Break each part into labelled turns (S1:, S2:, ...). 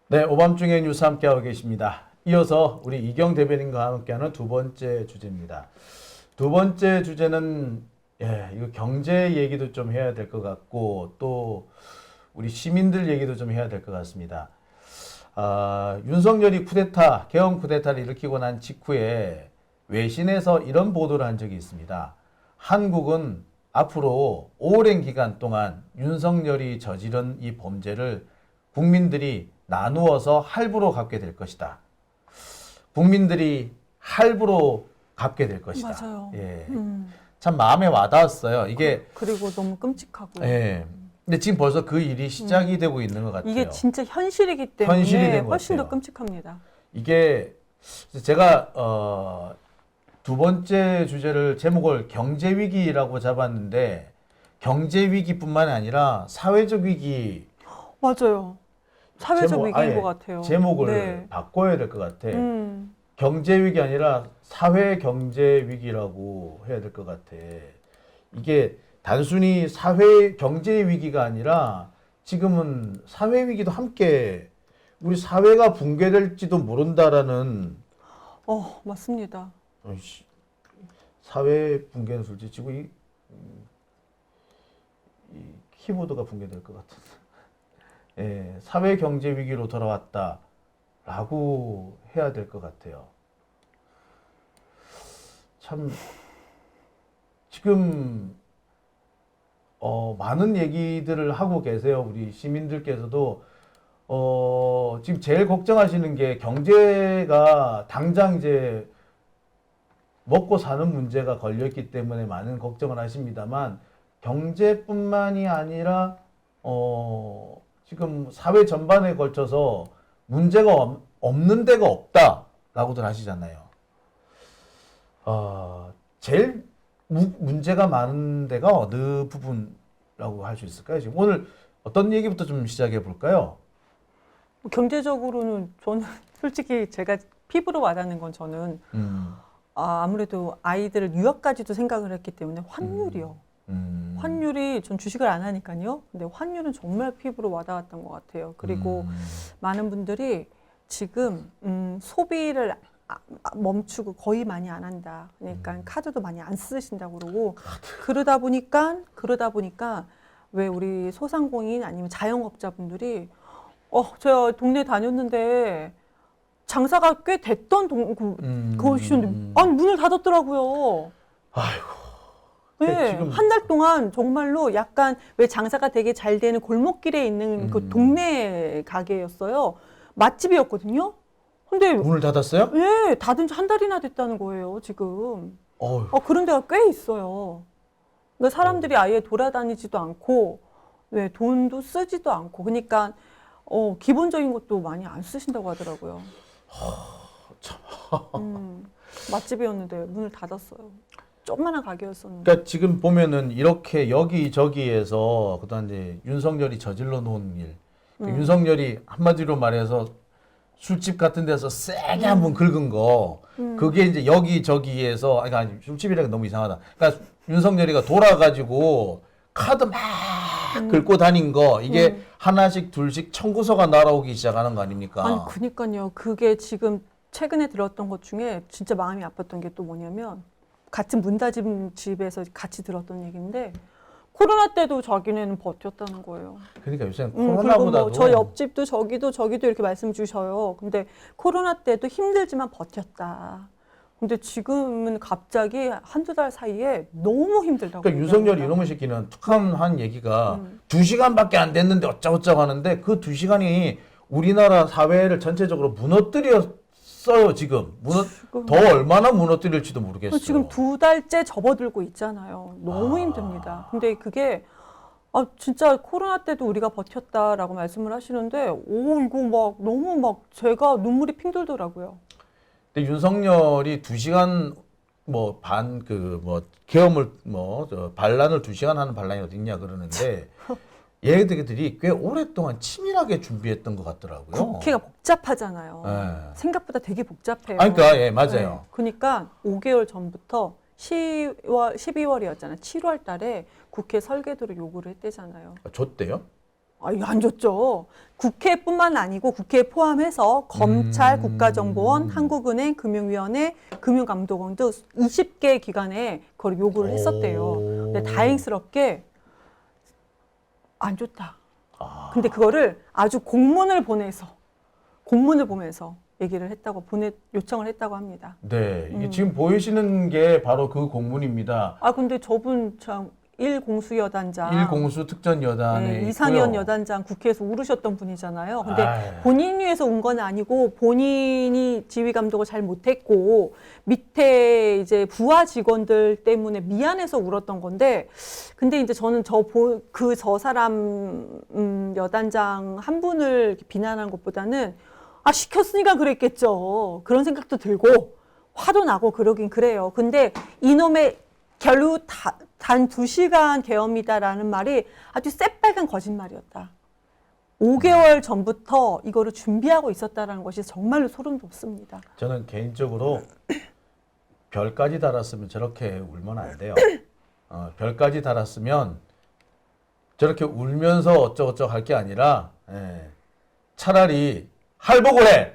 S1: 네, 오밤중에 뉴스 함께하고 계십니다. 이어서 우리 이경 대변인과 함께하는 두 번째 주제입니다. 두 번째 주제는 이거 경제 얘기도 좀 해야 될 것 같고 또 우리 시민들 얘기도 좀 해야 될 것 같습니다. 윤석열이 개헌 쿠데타를 일으키고 난 직후에 외신에서 이런 보도를 한 적이 있습니다. 한국은 앞으로 오랜 기간 동안 윤석열이 저지른 이 범죄를 국민들이 나누어서 할부로 갚게 될 것이다. 국민들이 할부로 갚게 될 것이다.
S2: 맞아요.
S1: 예. 참 마음에 와닿았어요. 이게
S2: 그리고 너무 끔찍하고요.
S1: 예. 근데 지금 벌써 그 일이 시작이 되고 있는 것 같아요.
S2: 이게 진짜 현실이기 때문에
S1: 현실이 된 것
S2: 훨씬
S1: 같아요.
S2: 더 끔찍합니다.
S1: 이게 제가 두 번째 주제를 제목을 경제 위기라고 잡았는데 경제 위기뿐만 아니라 사회적 위기
S2: 맞아요. 사회적
S1: 제목,
S2: 위기인
S1: 아예
S2: 것 같아요.
S1: 제목을
S2: 네.
S1: 바꿔야 될 것 같아. 경제 위기 아니라 사회 경제 위기라고 해야 될 것 같아. 이게 단순히 사회 경제 위기가 아니라 지금은 사회 위기도 함께 우리 사회가 붕괴될지도 모른다라는
S2: 맞습니다.
S1: 사회 붕괴는 솔직히 지금 이 키보드가 붕괴될 것 같은데. 예, 사회 경제 위기로 돌아왔다라고 해야 될 것 같아요. 참 지금 많은 얘기들을 하고 계세요. 우리 시민들께서도 지금 제일 걱정하시는 게 경제가 당장 이제 먹고 사는 문제가 걸렸기 때문에 많은 걱정을 하십니다만 경제뿐만이 아니라 지금 사회 전반에 걸쳐서 문제가 없는 데가 없다라고들 하시잖아요. 제일 문제가 많은 데가 어느 부분이라고 할 수 있을까요? 지금 오늘 어떤 얘기부터 좀 시작해 볼까요?
S2: 경제적으로는 저는 솔직히 제가 피부로 와닿는 건 저는 아무래도 아이들을 유학까지도 생각을 했기 때문에 환율이요. 환율이 전 주식을 안 하니까요. 근데 환율은 정말 피부로 와닿았던 것 같아요. 그리고 많은 분들이 지금 소비를 멈추고 거의 많이 안 한다. 그러니까 카드도 많이 안 쓰신다고 그러고 그러다 보니까 왜 우리 소상공인 아니면 자영업자분들이 제가 동네 다녔는데 장사가 꽤 됐던 곳이었는데 아니 문을 닫았더라고요.
S1: 아이고.
S2: 네,
S1: 지금
S2: 한 달 동안 정말로 약간 왜 장사가 되게 잘 되는 골목길에 있는 그 동네 가게였어요. 맛집이었거든요. 근데
S1: 문을 닫았어요?
S2: 예, 닫은 지 한 달이나 됐다는 거예요, 지금. 그런 데가 꽤 있어요. 그러니까 사람들이 아예 돌아다니지도 않고, 네, 돈도 쓰지도 않고, 그러니까 기본적인 것도 많이 안 쓰신다고 하더라고요. 맛집이었는데 문을 닫았어요. 조그만한 가게였었는데.
S1: 그러니까 지금 보면은 이렇게 여기저기에서 그다음 이제 윤석열이 저질러 놓은 일, 윤석열이 한마디로 말해서 술집 같은 데서 세게 한번 긁은 거, 그게 이제 여기저기에서 아니 술집이라는 게 너무 이상하다. 그러니까 윤석열이가 돌아가지고 카드 막 긁고 다닌 거 이게 하나씩 둘씩 청구서가 날아오기 시작하는 거 아닙니까?
S2: 아니 그니까요. 그게 지금 최근에 들었던 것 중에 진짜 마음이 아팠던 게 또 뭐냐면 같은 문 닫은 집에서 같이 들었던 얘기인데 코로나 때도 자기네는 버텼다는 거예요.
S1: 그러니까 요새는
S2: 그리고
S1: 코로나보다도
S2: 뭐 저 옆집도 저기도 이렇게 말씀 주셔요. 근데 코로나 때도 힘들지만 버텼다. 근데 지금은 갑자기 한두 달 사이에 너무 힘들다고.
S1: 그러니까 윤석열
S2: 얘기합니다.
S1: 이놈의 새끼는 툭한 한 얘기가 2시간밖에 안 됐는데 어쩌고저쩌고 하는데 그 2시간이 우리나라 사회를 전체적으로 무너뜨렸어요, 지금. 더 얼마나 무너뜨릴지도 모르겠어요.
S2: 지금 2달째 접어들고 있잖아요. 너무 힘듭니다. 근데 그게 진짜 코로나 때도 우리가 버텼다라고 말씀을 하시는데 이거 막 너무 막 제가 눈물이 핑 돌더라고요.
S1: 근데 윤석열이 2시간 계엄을 반란을 2시간 하는 반란이 어디 있냐 그러는데 얘들이 꽤 오랫동안 치밀하게 준비했던 것 같더라고요.
S2: 국회가 복잡하잖아요.
S1: 네.
S2: 생각보다 되게 복잡해요.
S1: 그러니까 예, 맞아요.
S2: 네. 그러니까 5개월 전부터 12월이었잖아요. 7월 달에 국회 설계도를 요구를 했대잖아요.
S1: 줬대요?
S2: 아, 이거 안 줬죠. 국회뿐만 아니고 국회 포함해서 검찰, 국가정보원, 한국은행, 금융위원회, 금융감독원 등 20개 기관에 그걸 요구를 했었대요. 근데 다행스럽게 안 줬다. 근데 그거를 아주 공문을 보면서 얘기를 했다고 요청을 했다고 합니다.
S1: 네, 이게 지금 보이시는 게 바로 그 공문입니다.
S2: 아 근데 저분 참 일공수여단장,
S1: 일공수 특전여단에
S2: 네, 이상현
S1: 있고요.
S2: 여단장 국회에서 울으셨던 분이잖아요. 근데
S1: 아유.
S2: 본인 위해서 운 건 아니고 본인이 지휘 감독을 잘 못했고 밑에 이제 부하 직원들 때문에 미안해서 울었던 건데, 근데 이제 저는 저 사람 여단장 한 분을 이렇게 비난한 것보다는 아 시켰으니까 그랬겠죠. 그런 생각도 들고 화도 나고 그러긴 그래요. 근데 이놈의 결국 단 2시간 계엄이다라는 말이 아주 새빨간 거짓말이었다. 5개월 전부터 이거를 준비하고 있었다는 것이 정말로 소름 돋습니다.
S1: 저는 개인적으로 별까지 달았으면 저렇게 울면 안 돼요. 별까지 달았으면 저렇게 울면서 어쩌고저쩌고 할 게 아니라 차라리 할복을 해.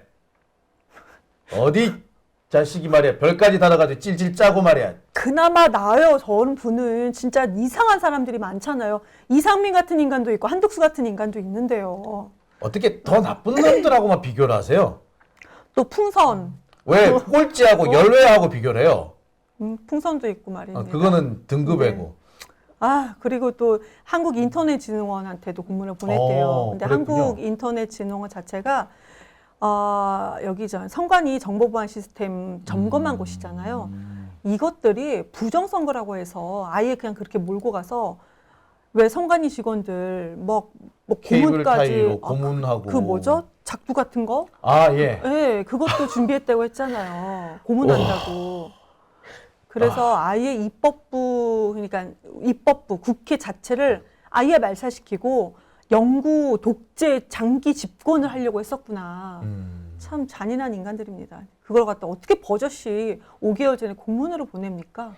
S1: 어디 자식이 말이야 별까지 달아가지고 찔찔 짜고 말이야.
S2: 그나마 나아요. 저런 분은 진짜 이상한 사람들이 많잖아요. 이상민 같은 인간도 있고 한덕수 같은 인간도 있는데요.
S1: 어떻게 더 나쁜 놈들하고만 비교를 하세요?
S2: 또 풍선.
S1: 왜 꼴찌하고 열외하고 비교를 해요?
S2: 풍선도 있고 말입니다.
S1: 그거는 등급이고.
S2: 아, 그리고 또 한국인터넷진흥원한테도 공문을 보냈대요. 근데
S1: 그랬군요.
S2: 한국인터넷진흥원 자체가 여기 선관위 정보보안 시스템 점검한 곳이잖아요. 이것들이 부정선거라고 해서 아예 그냥 그렇게 몰고 가서 왜 선관위 직원들 뭐
S1: 케이블
S2: 고문까지
S1: 타이로 고문하고.
S2: 그 뭐죠? 작두 같은 거?
S1: 예.
S2: 네, 그것도 준비했다고 했잖아요. 고문한다고. 그래서 아예 그러니까 입법부, 국회 자체를 아예 말살시키고 영구 독재 장기 집권을 하려고 했었구나. 참 잔인한 인간들입니다. 그걸 갖다 어떻게 버젓이 5개월 전에 공문으로 보냅니까?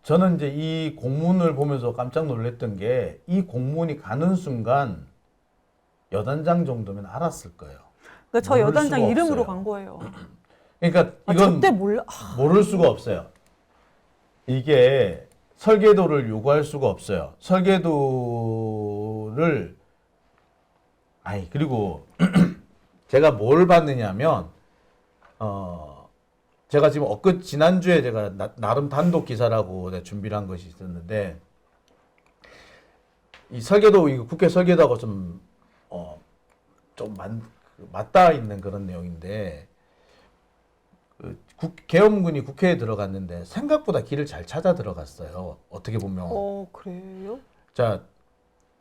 S1: 저는 이제 이 공문을 보면서 깜짝 놀랐던 게 이 공문이 가는 순간 여단장 정도면 알았을 거예요.
S2: 그러니까 저
S1: 모를
S2: 여단장
S1: 수가
S2: 이름으로
S1: 없어요.
S2: 간 거예요.
S1: 그러니까 이건
S2: 저때 몰라.
S1: 모를 수가 없어요. 이게 설계도를 요구할 수가 없어요. 설계도를 그리고 제가 뭘 봤느냐면 제가 지금 지난주에 제가 나름 단독 기사라고 내가 준비를 한 것이 있었는데 이 설계도 이거 국회 설계도하고 좀 맞닿아 있는 그런 내용인데 계엄군이 국회에 들어갔는데 생각보다 길을 잘 찾아 들어갔어요. 어떻게 보면.
S2: 그래요?
S1: 자,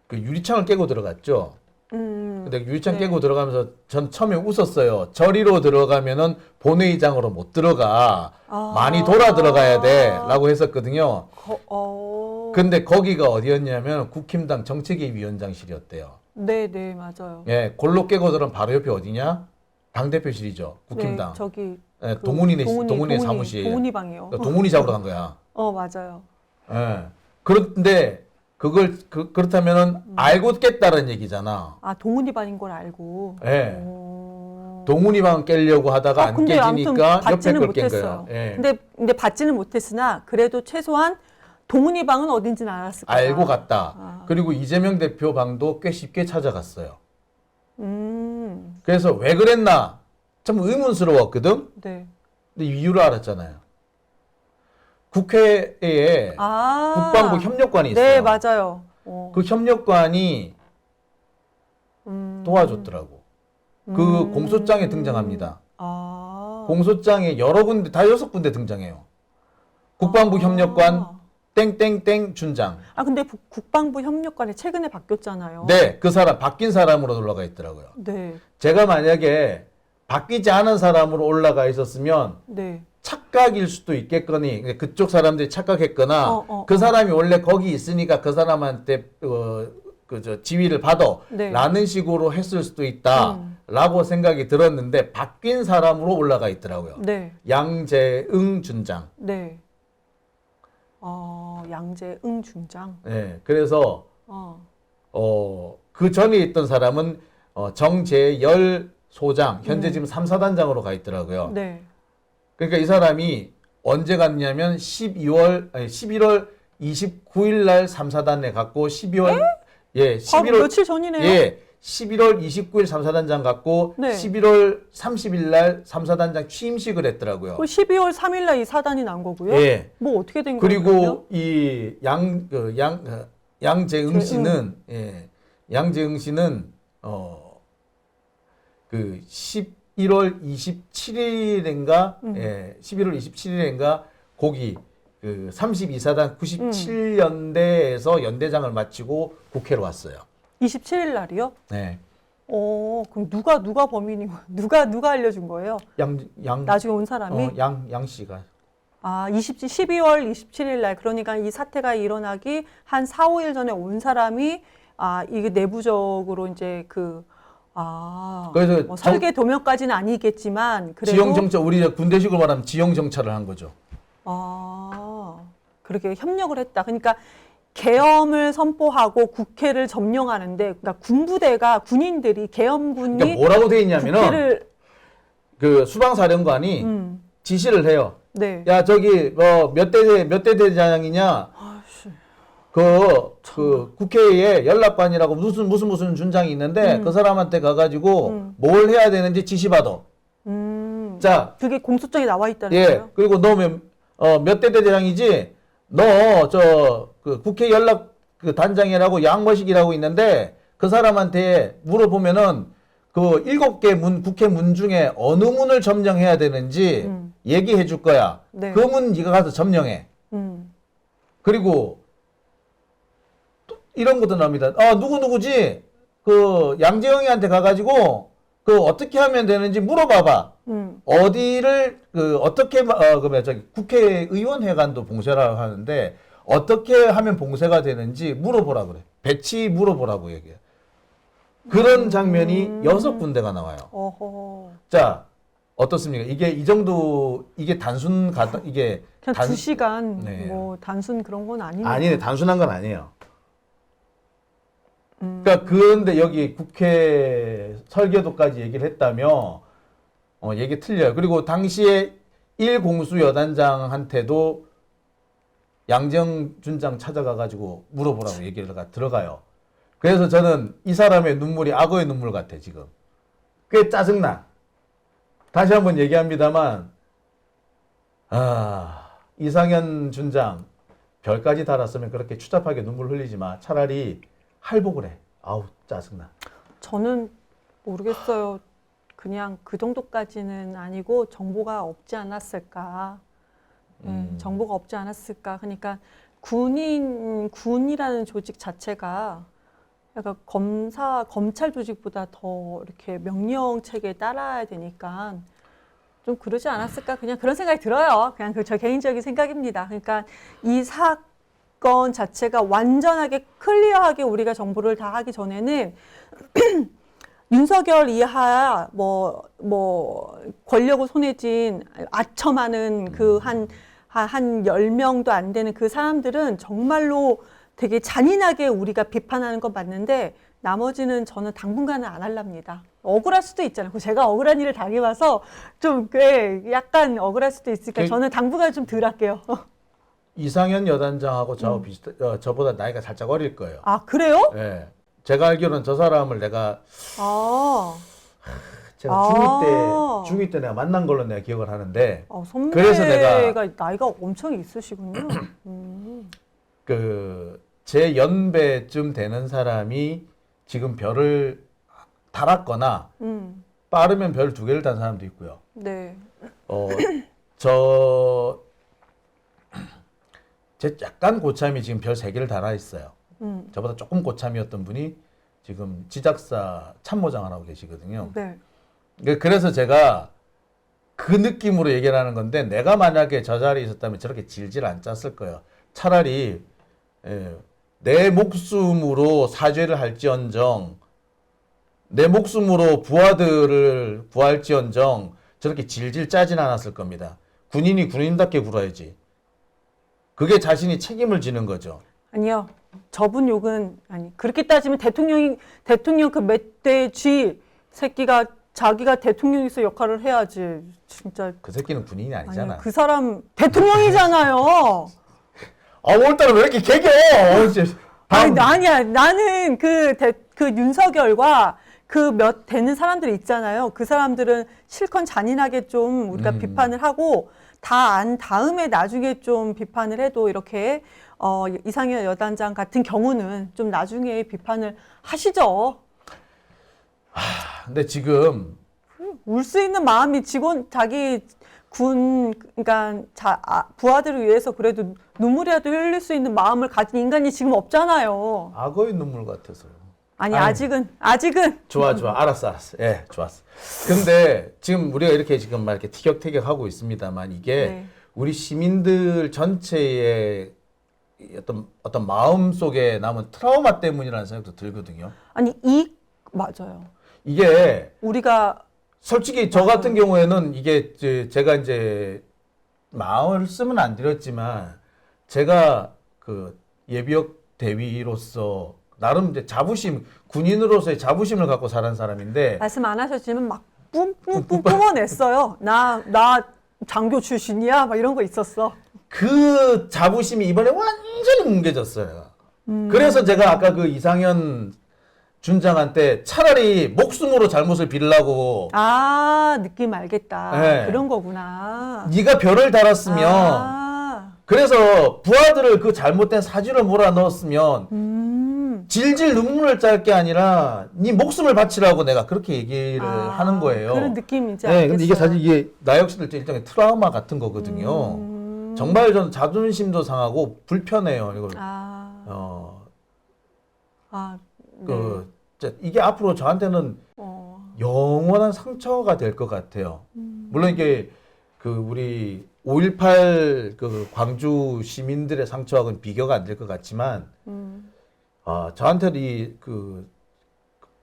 S1: 그 유리창을 깨고 들어갔죠. 근데 유리창 깨고 들어가면서 전 처음에 웃었어요. 저리로 들어가면은 본회의장으로 못 들어가. 많이 돌아 들어가야 돼라고 했었거든요. 근데 거기가 어디였냐면 국힘당 정책위원장실이었대요.
S2: 네, 맞아요.
S1: 예, 골로 깨고 들어가면 바로 옆에 어디냐? 당대표실이죠. 국힘당.
S2: 네, 저기
S1: 동훈이네 사무실.
S2: 동훈이 방이요.
S1: 동훈이 잡으러 간 거야.
S2: 맞아요.
S1: 예. 그런데 그렇다면은 알고 깼다는 얘기잖아.
S2: 동훈이 반인 걸 알고.
S1: 예. 동훈이 방 깨려고 하다가 안
S2: 근데 아무튼
S1: 깨지니까 옆에
S2: 받지는
S1: 걸 깬
S2: 못했어요.
S1: 거예요. 예.
S2: 근데 받지는 못했으나 그래도 최소한 동훈이 방은 어딘지는 알았을 거야.
S1: 알고 갔다. 그리고 이재명 대표 방도 꽤 쉽게 찾아갔어요. 그래서 왜 그랬나 참 의문스러웠거든.
S2: 네.
S1: 근데 이유를 알았잖아요. 국회에 국방부 협력관이 있어요.
S2: 네, 맞아요.
S1: 그 협력관이 도와줬더라고. 그 공소장에 등장합니다. 공소장에 여러 군데, 다 6군데 등장해요. 국방부 협력관 땡땡땡 준장.
S2: 근데 국방부 협력관이 최근에 바뀌었잖아요.
S1: 네, 그 사람 바뀐 사람으로 올라가 있더라고요.
S2: 네.
S1: 제가 만약에 바뀌지 않은 사람으로 올라가 있었으면
S2: 네.
S1: 착각일 수도 있겠거니 그쪽 사람들이 착각했거나 그 사람이 원래 거기 있으니까 그 사람한테 지위를 받아
S2: 네.
S1: 라는 식으로 했을 수도 있다 라고 생각이 들었는데 바뀐 사람으로 올라가 있더라고요.
S2: 네.
S1: 양재응 준장.
S2: 네. 양재응 준장.
S1: 네, 그래서 그 전에 있던 사람은 정재열 소장, 현재 지금 3, 4단장으로 가 있더라고요.
S2: 네.
S1: 그러니까 이 사람이 언제 갔냐면 11월 29일 날 3, 4단에 갔고 12월 예,
S2: 바로
S1: 11월
S2: 며칠 전이네요.
S1: 예, 11월 29일 3, 4단장 갔고
S2: 네.
S1: 11월 30일 날 3, 4단장 취임식을 했더라고요.
S2: 그 12월 3일 날 이 사단이 난 거고요.
S1: 예.
S2: 뭐 어떻게 된 거예요?
S1: 그리고 이 양재응 씨는 양재응 씨는 그 11월 27일인가 11월 27일인가 거기 그 32사단 97연대에서 연대장을 마치고 국회로 왔어요.
S2: 27일 날이요?
S1: 네.
S2: 그럼 누가 범인이고 누가 알려준 거예요? 나중에 온 사람이?
S1: 양 씨가.
S2: 12월 27일 날, 그러니까 이 사태가 일어나기 한 4, 5일 전에 온 사람이 이게 내부적으로 이제
S1: 그래서
S2: 뭐 설계 도면까지는 아니겠지만 그래도
S1: 지형 정찰, 우리 군대식으로 말하면 지형 정찰을 한 거죠.
S2: 그렇게 협력을 했다. 그러니까 계엄을 선포하고 국회를 점령하는데, 그러니까 군부대가 군인들이 계엄군이
S1: 그러니까 뭐라고 돼 있냐면은
S2: 국회를
S1: 그 수방사령관이 지시를 해요.
S2: 네.
S1: 야, 저기 몇 대 대장이냐? 그 국회에 연락관이라고 무슨 준장이 있는데 그 사람한테 가가지고 뭘 해야 되는지 지시받아. 자,
S2: 그게 공소장에 나와 있다는
S1: 예.
S2: 거예요?
S1: 그리고 너 몇 대 대장이지? 너 그 국회 연락 그 단장이라고 양머식이라고 있는데 그 사람한테 물어보면은 그 7개 국회 문 중에 어느 문을 점령해야 되는지 얘기해 줄 거야.
S2: 네.
S1: 그 문 네가 가서 점령해. 그리고 또 이런 것도 나옵니다. 누구지? 그 양재영이한테 가가지고 그 어떻게 하면 되는지 물어봐봐. 어디를 어떻게 국회의원회관도 봉쇄라고 하는데 어떻게 하면 봉쇄가 되는지 물어보라 그래. 배치 물어보라고 얘기해. 그런 장면이 6군데가 나와요.
S2: 어허.
S1: 자, 어떻습니까? 이게 이 정도 이게 이게
S2: 그냥 2시간
S1: 네.
S2: 뭐 단순 그런 건 아니네요.
S1: 아니네, 단순한 건 아니에요. 그러니까 그런데 여기 국회 설계도까지 얘기를 했다며 얘기 틀려요. 그리고 당시에 1공수 여단장한테도 양정 준장 찾아가가지고 물어보라고 얘기를 들어가요. 그래서 저는 이 사람의 눈물이 악어의 눈물 같아 지금. 꽤 짜증나. 다시 한번 얘기합니다만 이상현 준장 별까지 달았으면 그렇게 추잡하게 눈물 흘리지 마. 차라리 할복을 해. 아우 짜증나.
S2: 저는 모르겠어요. 그냥 그 정도까지는 아니고 정보가 없지 않았을까. 정보가 없지 않았을까. 그러니까 군이라는 조직 자체가 약간 검찰 조직보다 더 이렇게 명령 체계에 따라야 되니까 좀 그러지 않았을까. 그냥 그런 생각이 들어요. 그냥 저 개인적인 생각입니다. 그러니까 이 사건 자체가 완전하게 클리어하게 우리가 정보를 다 하기 전에는 윤석열 이하 뭐 권력을 손에 쥔 아첨하는 그 한 10명도 안 되는 그 사람들은 정말로 되게 잔인하게 우리가 비판하는 건 맞는데 나머지는 저는 당분간은 안 할랍니다. 억울할 수도 있잖아요. 제가 억울한 일을 당해봐서 좀 약간 억울할 수도 있으니까 저는 당분간 좀 덜 할게요.
S1: 이상현 여단장하고 저보다 나이가 살짝 어릴 거예요.
S2: 아, 그래요?
S1: 네. 제가 알기로는 저 사람을 제가 중2 때 내가 만난 걸로 내가 기억을 하는데.
S2: 선배가
S1: 그래서 내가
S2: 나이가 엄청 있으시군요.
S1: 제 연배쯤 되는 사람이 지금 별을 달았거나 빠르면 별 2개를 단 사람도 있고요.
S2: 네.
S1: 제 약간 고참이 지금 별 3개를 달아 있어요. 저보다 조금 고참이었던 분이 지금 지작사 참모장을 하고 계시거든요.
S2: 네.
S1: 그래서 제가 그 느낌으로 얘기를 하는 건데 내가 만약에 저 자리에 있었다면 저렇게 질질 안 짰을 거예요. 차라리 내 목숨으로 사죄를 할지언정 내 목숨으로 부하들을 구할지언정 저렇게 질질 짜진 않았을 겁니다. 군인이 군인답게 굴어야지. 그게 자신이 책임을 지는 거죠.
S2: 아니요. 저분 욕은 아니. 그렇게 따지면 대통령 그 멧돼지 새끼가 자기가 대통령에서 역할을 해야지. 진짜.
S1: 그 새끼는 군인이 아니잖아.
S2: 아니, 그 사람 대통령이잖아요.
S1: 오늘따라 왜 이렇게 개겨?
S2: 아니야. 나는 그 윤석열과 그 몇 되는 사람들 있잖아요. 그 사람들은 실컷 잔인하게 좀 우리가 비판을 하고 다 안 다음에 나중에 좀 비판을 해도 이렇게 이상현 여단장 같은 경우는 좀 나중에 비판을 하시죠.
S1: 근데 지금
S2: 울 수 있는 마음이 자기 그러니까 부하들을 위해서 그래도 눈물이라도 흘릴 수 있는 마음을 가진 인간이 지금 없잖아요.
S1: 악어의 눈물 같아서요.
S2: 아니,
S1: 아유.
S2: 아직은.
S1: 좋아. 알았어. 예, 좋았어. 근데 지금 우리가 이렇게 지금 막 이렇게 티격태격 하고 있습니다만 이게
S2: 네.
S1: 우리 시민들 전체의 어떤 마음 속에 남은 트라우마 때문이라는 생각도 들거든요.
S2: 아니, 맞아요.
S1: 이게
S2: 우리가
S1: 솔직히 저 같은 경우에는 이게 제가 이제 마음을 쓰면 안 드렸지만 제가 그 예비역 대위로서 나름 이제 군인으로서의 자부심을 갖고 살은 사람인데
S2: 말씀 안 하셨지만 막 뿜뿜뿜 뿜어냈어요. 나 장교 출신이야 막 이런 거 있었어.
S1: 그 자부심이 이번에 완전히 뭉개졌어요. 그래서 제가 아까 그 이상현 준장한테 차라리 목숨으로 잘못을 빌라고
S2: 느낌 알겠다.
S1: 네.
S2: 그런 거구나.
S1: 네가 별을 달았으면 그래서 부하들을 그 잘못된 사주를 몰아넣었으면 질질 눈물을 짤 게 아니라 네 목숨을 바치라고 내가 그렇게 얘기를 하는 거예요.
S2: 그런 느낌인지
S1: 네,
S2: 알겠어요.
S1: 근데 이게 사실 이게 나 역시도 일종의 트라우마 같은 거거든요. 정말 저는 자존심도 상하고 불편해요. 이걸
S2: 네.
S1: 이게 앞으로 저한테는 영원한 상처가 될 것 같아요. 물론 이게 그 우리 5.18 그 광주 시민들의 상처하고는 비교가 안 될 것 같지만, 저한테는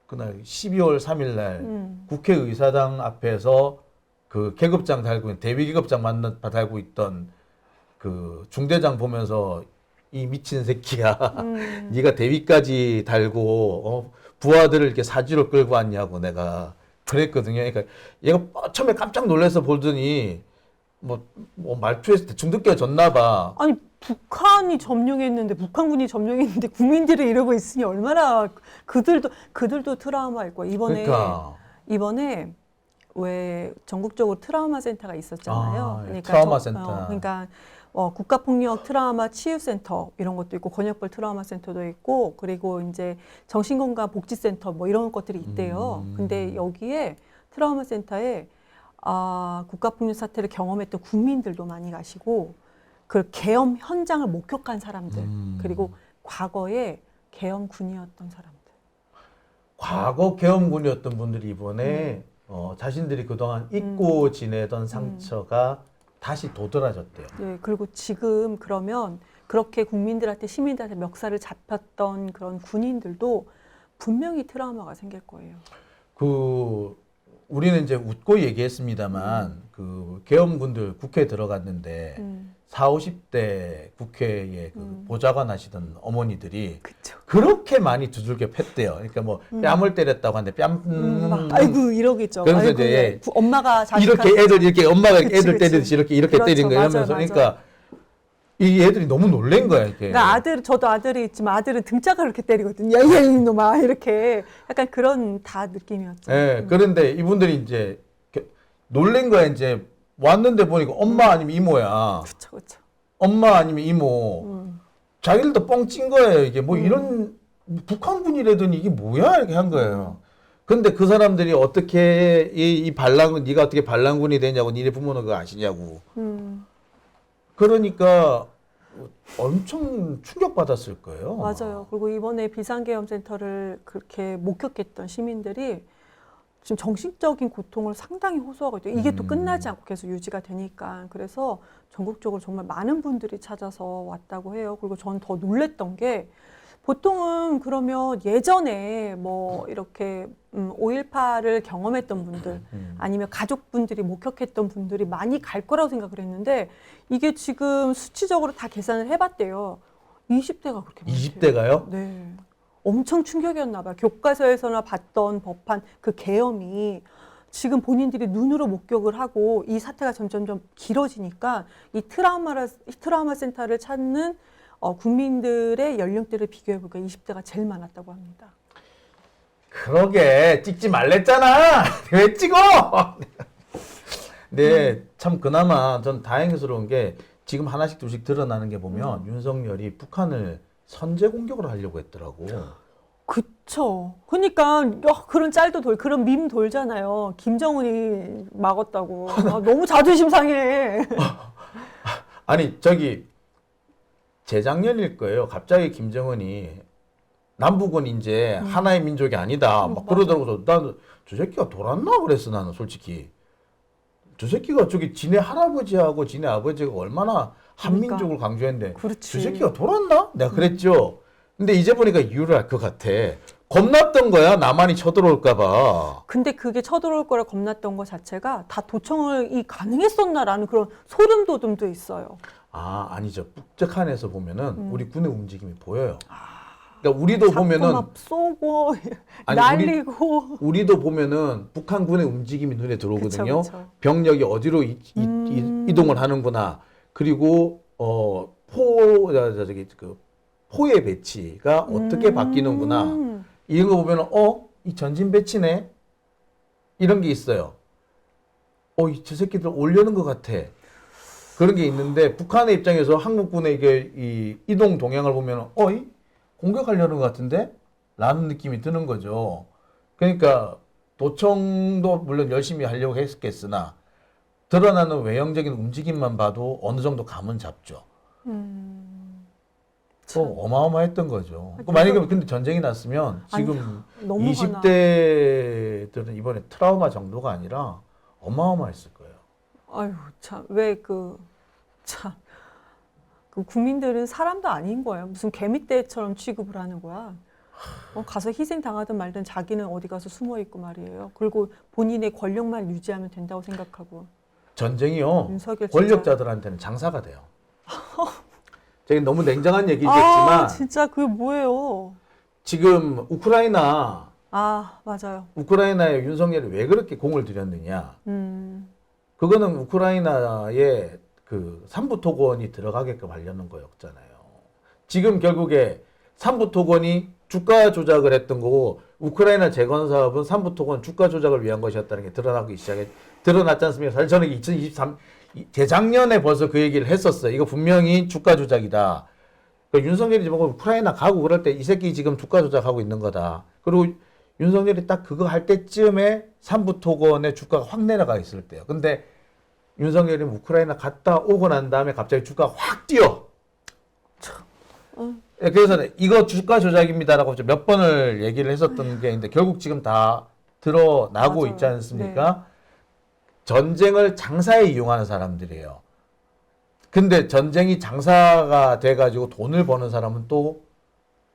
S1: 그날 12월 3일 날 국회의사당 앞에서 그 계급장 달고 있는 대위계급장 달고 있던 그 중대장 보면서 이 미친 새끼야. 네가 대위까지 달고 부하들을 이렇게 사지로 끌고 왔냐고 내가 그랬거든요. 그러니까 얘가 처음에 깜짝 놀라서 보더니 뭐 말투에서 대충 느껴졌나 봐.
S2: 아니 북한군이 점령했는데 국민들이 이러고 있으니 얼마나 그들도 트라우마일 거야. 이번에 왜 전국적으로 트라우마 센터가 있었잖아요.
S1: 트라우마 센터.
S2: 그러니까 국가폭력 트라우마 치유센터 이런 것도 있고 권역별 트라우마 센터도 있고 그리고 이제 정신건강 복지센터 뭐 이런 것들이 있대요. 근데 여기에 트라우마 센터에 국가폭력 사태를 경험했던 국민들도 많이 가시고 그 계엄 현장을 목격한 사람들 그리고 과거에 계엄군이었던 사람들.
S1: 과거 계엄군이었던 분들이 이번에 자신들이 그동안 잊고 지내던 상처가 다시 도드라졌대요.
S2: 네, 그리고 지금 그러면 그렇게 국민들한테 시민들한테 멱살을 잡혔던 그런 군인들도 분명히 트라우마가 생길 거예요.
S1: 우리는 이제 웃고 얘기했습니다만 그 계엄군들 국회에 들어갔는데 40, 50대 국회에 그 보좌관 하시던 어머니들이
S2: 그쵸.
S1: 그렇게 많이 두들겨 팼대요. 그러니까 뭐 뺨을 때렸다고 하는데
S2: 아이고 이러겠죠.
S1: 그래서
S2: 아이고,
S1: 이제
S2: 엄마가
S1: 이렇게 애들 이렇게 엄마가
S2: 그치,
S1: 애들
S2: 그치.
S1: 때리듯이 이렇게
S2: 그렇죠.
S1: 때린 거 이러면서
S2: 맞아.
S1: 그러니까 이 애들이 너무 놀란 거야 이게.
S2: 그러니까 저도 아들이 있지만 아들은 등짝을 이렇게 때리거든요. 야 이놈아 이렇게 약간 그런 다 느낌이었죠.
S1: 네, 그런데 이분들이 이제 놀란 거야 이제 왔는데 보니까 엄마 아니면 이모야.
S2: 그렇죠.
S1: 엄마 아니면 이모. 자기들도 뻥 찐 거예요. 이게 뭐 이런 북한군이라더니 이게 뭐야 이렇게 한 거예요. 근데 그 사람들이 어떻게 이 반란군 네가 어떻게 반란군이 되냐고 니네 부모는 그거 아시냐고. 그러니까 엄청 충격받았을 거예요.
S2: 맞아요. 그리고 이번에 비상계엄센터를 그렇게 목격했던 시민들이 지금 정신적인 고통을 상당히 호소하고 있죠. 이게 또 끝나지 않고 계속 유지가 되니까. 그래서 전국적으로 정말 많은 분들이 찾아서 왔다고 해요. 그리고 저는 더 놀랬던 게 보통은 그러면 예전에 뭐 이렇게 5.18을 경험했던 분들 아니면 가족분들이 목격했던 분들이 많이 갈 거라고 생각을 했는데 이게 지금 수치적으로 다 계산을 해봤대요. 20대가 그렇게 많대요.
S1: 20대가요?
S2: 네. 엄청 충격이었나 봐요. 교과서에서나 봤던 법한 그 계엄이 지금 본인들이 눈으로 목격을 하고 이 사태가 점점점 길어지니까 이 트라우마 센터를 찾는 국민들의 연령대를 비교해보니까 20대가 제일 많았다고 합니다.
S1: 그러게 찍지 말랬잖아. 왜 찍어? 네, 참 그나마 전 다행스러운 게 지금 하나씩 둘씩 드러나는 게 보면 윤석열이 북한을 선제 공격을 하려고 했더라고.
S2: 그쵸. 그러니까 그런 짤도 그런 밈 돌잖아요. 김정은이 막았다고. 너무 자존심 상해.
S1: 아니 저기 재작년일 거예요. 갑자기 김정은이 남북은 이제 하나의 민족이 아니다. 막 그러더라고서 난 저 새끼가 돌았나 그랬어 나는 솔직히. 저 새끼가 저기 지네 할아버지하고 지네 아버지가 얼마나 한민족을 강조했는데
S2: 그렇지.
S1: 저 새끼가 돌았나? 내가 그랬죠. 근데 이제 보니까 이유를 알 것 같아. 겁났던 거야. 남한이 쳐들어올까 봐.
S2: 근데 그게 쳐들어올 거라 겁났던 것 자체가 다 도청이 가능했었나라는 그런 소름 돋음도 있어요.
S1: 아니죠. 북측한에서 보면은 우리 군의 움직임이 보여요. 그러니까 우리도 보면은
S2: 막 쏘고
S1: 아니,
S2: 날리고
S1: 우리도 보면은 북한 군의 움직임이 눈에 들어오거든요.
S2: 그쵸.
S1: 병력이 어디로 이동을 하는구나. 그리고 저기 그 포의 배치가 어떻게 바뀌는구나. 이런 거 보면은 이 전진 배치네. 이런 게 있어요. 저 새끼들 올려는 것 같아. 그런 게 있는데 북한의 입장에서 한국군의 이게 이 이동 동향을 보면은 공격하려는 것 같은데? 라는 느낌이 드는 거죠. 그러니까 도청도 물론 열심히 하려고 했겠으나 드러나는 외형적인 움직임만 봐도 어느 정도 감은 잡죠. 어마어마했던 거죠. 만약에 근데 전쟁이 났으면 지금 20대들은 이번에 트라우마 정도가 아니라 어마어마했을 거예요.
S2: 아유 참 왜 그 국민들은 사람도 아닌 거예요. 무슨 개미떼처럼 취급을 하는 거야. 가서 희생 당하든 말든 자기는 어디 가서 숨어 있고 말이에요. 그리고 본인의 권력만 유지하면 된다고 생각하고.
S1: 전쟁이요.
S2: 윤석열 진짜.
S1: 권력자들한테는 장사가 돼요. 제가 너무 냉정한 얘기겠지만
S2: 진짜 그게 뭐예요?
S1: 지금 우크라이나
S2: 맞아요.
S1: 우크라이나에 윤석열이 왜 그렇게 공을 들였느냐? 그거는 우크라이나의 그 삼부토건이 들어가게끔 하려는 거였잖아요. 지금 결국에 삼부토건이 주가 조작을 했던 거고 우크라이나 재건 사업은 삼부토건 주가 조작을 위한 것이었다는 게 드러났지 않습니까? 사실 저는 2023 재작년에 벌써 그 얘기를 했었어요. 이거 분명히 주가 조작이다. 그러니까 윤석열이 지금 우크라이나 가고 그럴 때 이 새끼 지금 주가 조작하고 있는 거다. 그리고 윤석열이 딱 그거 할 때쯤에 삼부토건의 주가가 확 내려가 있을 때요. 근데 윤석열이 우크라이나 갔다 오고 난 다음에 갑자기 주가가 확 뛰어. 그래서 이거 주가 조작입니다라고 몇 번을 얘기를 했었던 게 있는데 결국 지금 다 드러나고
S2: 맞아요.
S1: 있지 않습니까? 전쟁을 장사에 이용하는 사람들이에요. 근데 전쟁이 장사가 돼가지고 돈을 버는 사람은 또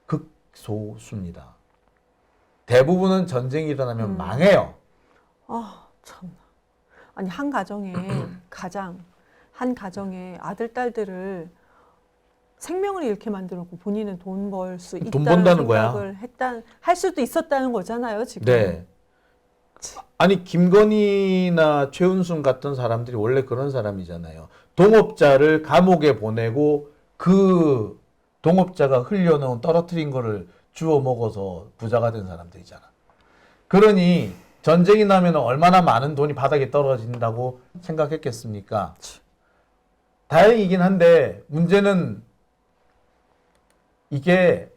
S1: 극소수입니다. 대부분은 전쟁이 일어나면 망해요.
S2: 참. 아니 한 가정에 한 가정에 아들 딸들을 생명을 잃게 만들었고 본인은 돈 벌 수 있다는
S1: 번다는 거야.
S2: 생각을 할 수도 있었다는 거잖아요 지금.
S1: 네. 아니 김건희나 최은순 같은 사람들이 원래 그런 사람이잖아요. 동업자를 감옥에 보내고 그 동업자가 흘려놓은 떨어뜨린 거를 주워 먹어서 부자가 된 사람들이잖아. 그러니 전쟁이 나면 얼마나 많은 돈이 바닥에 떨어진다고 생각했겠습니까? 다행이긴 한데 문제는 이게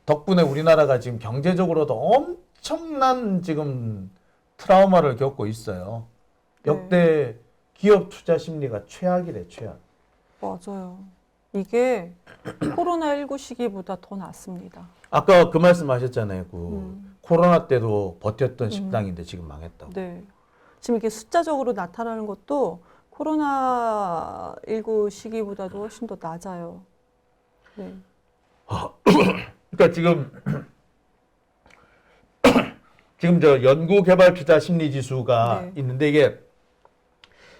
S1: 덕분에 우리나라가 지금 경제적으로도 엄청난 지금 트라우마를 겪고 있어요. 역대 기업 투자 심리가 최악이래, 최악.
S2: 맞아요. 이게 코로나19 시기보다 더 낫습니다.
S1: 아까 그 말씀 하셨잖아요. 코로나 때도 버텼던 식당인데 지금 망했다고.
S2: 네. 지금 이게 숫자적으로 나타나는 것도 코로나19 시기보다도 훨씬 더 낮아요. 네.
S1: 그러니까 지금 저 연구개발 투자 심리 지수가 있는데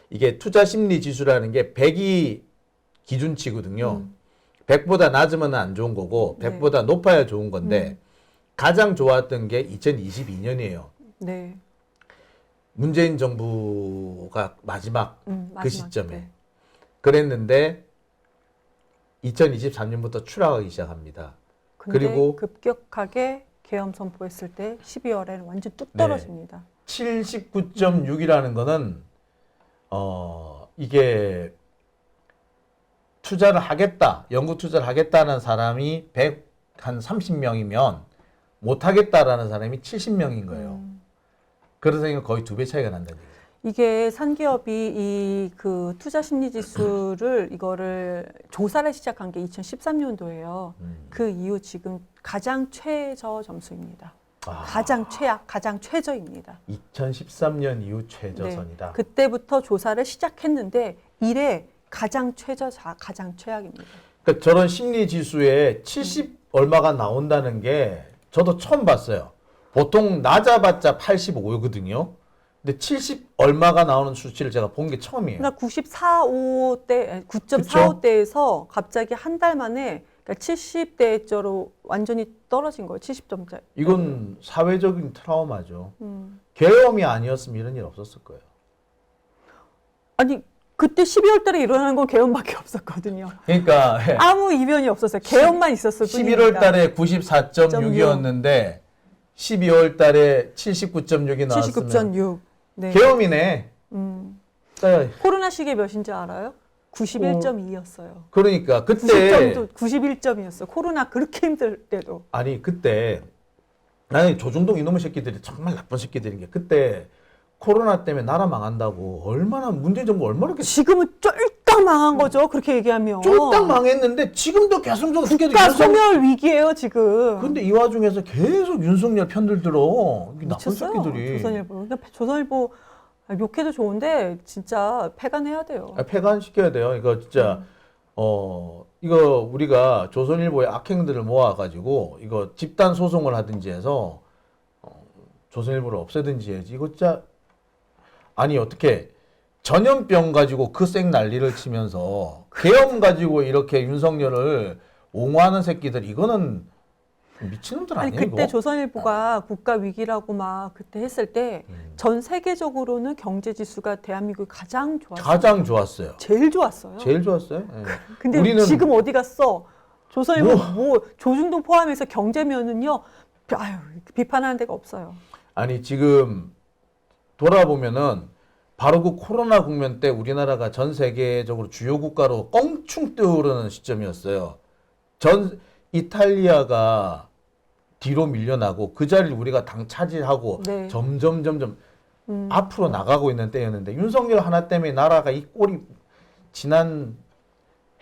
S1: 이게 투자 심리 지수라는 게 100이 기준치거든요. 100보다 낮으면 안 좋은 거고
S2: 네.
S1: 100보다 높아야 좋은 건데 가장 좋았던 게 2022년이에요.
S2: 네.
S1: 문재인 정부가 마지막 그 시점에.
S2: 네.
S1: 그랬는데 2023년부터 추락하기 시작합니다.
S2: 근데
S1: 그리고
S2: 급격하게 계엄 선포했을 때 12월에는 완전 뚝 떨어집니다.
S1: 79.6이라는 거는 이게 투자를 하겠다, 연구 투자를 하겠다는 사람이 130명이면 못 하겠다라는 사람이 70명인 거예요. 그래서 거의 2배 차이가 난다는 얘기죠.
S2: 이게 산기업이 이 그 투자 심리 지수를 이거를 조사를 시작한 게 2013년도예요. 그 이후 지금 가장 최저 점수입니다. 가장 최악, 가장 최저입니다.
S1: 2013년 이후 최저선이다.
S2: 네. 그때부터 조사를 시작했는데 이래 가장 최저자, 가장 최악입니다.
S1: 그러니까 저런 심리 지수에 70 얼마가 나온다는 게 저도 처음 봤어요. 보통 낮아봤자 85거든요. 근데 70 얼마가 나오는 수치를 제가 본 게 처음이에요.
S2: 그러니까 9.45대, 9.45대에서 갑자기 한 달 만에 그러니까 70대째로 완전히 떨어진 거예요. 70점대.
S1: 이건 사회적인 트라우마죠. 계엄이 아니었으면 이런 일 없었을 거예요.
S2: 아니 그때 12월 달에 일어나는 건 계엄밖에 없었거든요.
S1: 그러니까
S2: 아무 이변이 없었어요. 계엄만 있었을 뿐입니다.
S1: 11월 달에 94.6이었는데 12월 달에 79.6이 나왔으면
S2: 79.6. 네.
S1: 계엄이네. 자,
S2: 코로나 시기에 몇인지 알아요? 91.2였어요.
S1: 그러니까 그때
S2: 91점이었어요. 코로나 그렇게 힘들 때도.
S1: 아니 그때 나는 조중동 이놈의 새끼들이 정말 나쁜 새끼들인 게 그때 코로나 때문에 나라 망한다고 얼마나 문재인 정부 얼마나 이렇게
S2: 지금은 쫄딱 망한 거죠. 그렇게 얘기하면.
S1: 쫄딱 망했는데 지금도 계속적으로
S2: 국가 소멸 위기예요 지금.
S1: 근데 이 와중에서 계속 윤석열 편들 들어. 이게 나쁜
S2: 미쳤어요.
S1: 새끼들이.
S2: 조선일보. 그러니까 조선일보 욕해도 좋은데 진짜 폐간해야 돼요.
S1: 폐간시켜야 돼요. 이거 진짜 이거 우리가 조선일보의 악행들을 모아가지고 이거 집단 소송을 하든지 해서 조선일보를 없애든지 해야지. 이거 진짜 아니 어떻게 전염병 가지고 그 쌩 난리를 치면서 계엄 가지고 이렇게 윤석열을 옹호하는 새끼들 이거는 미친놈들
S2: 아니
S1: 아니에요?
S2: 그때
S1: 이거?
S2: 조선일보가 국가 위기라고 막 그때 했을 때 전 세계적으로는 경제 지수가 대한민국이 가장 좋았어요.
S1: 가장 좋았어요.
S2: 제일 좋았어요.
S1: 제일 좋았어요. 예.
S2: 근데
S1: 우리는
S2: 지금 어디 갔어? 조선일보 뭐 조중동 포함해서 경제면은요. 아유 비판하는 데가 없어요.
S1: 아니 지금 돌아보면은 바로 그 코로나 국면 때 우리나라가 전 세계적으로 주요 국가로 껑충 뛰어오르는 시점이었어요. 전 이탈리아가 뒤로 밀려나고 그 자리를 우리가 당 차지하고
S2: 네.
S1: 점점 앞으로 나가고 있는 때였는데 윤석열 하나 때문에 나라가 이 꼴이 지난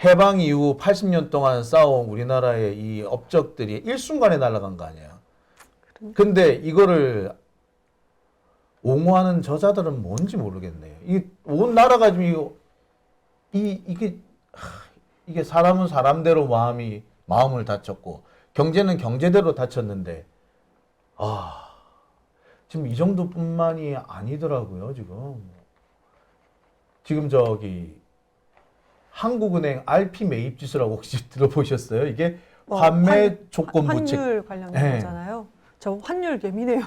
S1: 해방 이후 80년 동안 쌓아온 우리나라의 이 업적들이 일순간에 날아간 거 아니에요. 근데 이거를 옹호하는 저자들은 뭔지 모르겠네요. 이 온 나라가 지금 이게 사람은 사람대로 마음을 다쳤고 경제는 경제대로 다쳤는데 지금 이 정도뿐만이 아니더라고요. 지금 저기 한국은행 RP 매입 지수라고 혹시 들어보셨어요? 이게 환매 조건부 책.
S2: 환율 관련된
S1: 네.
S2: 거잖아요. 저 환율 예민해요.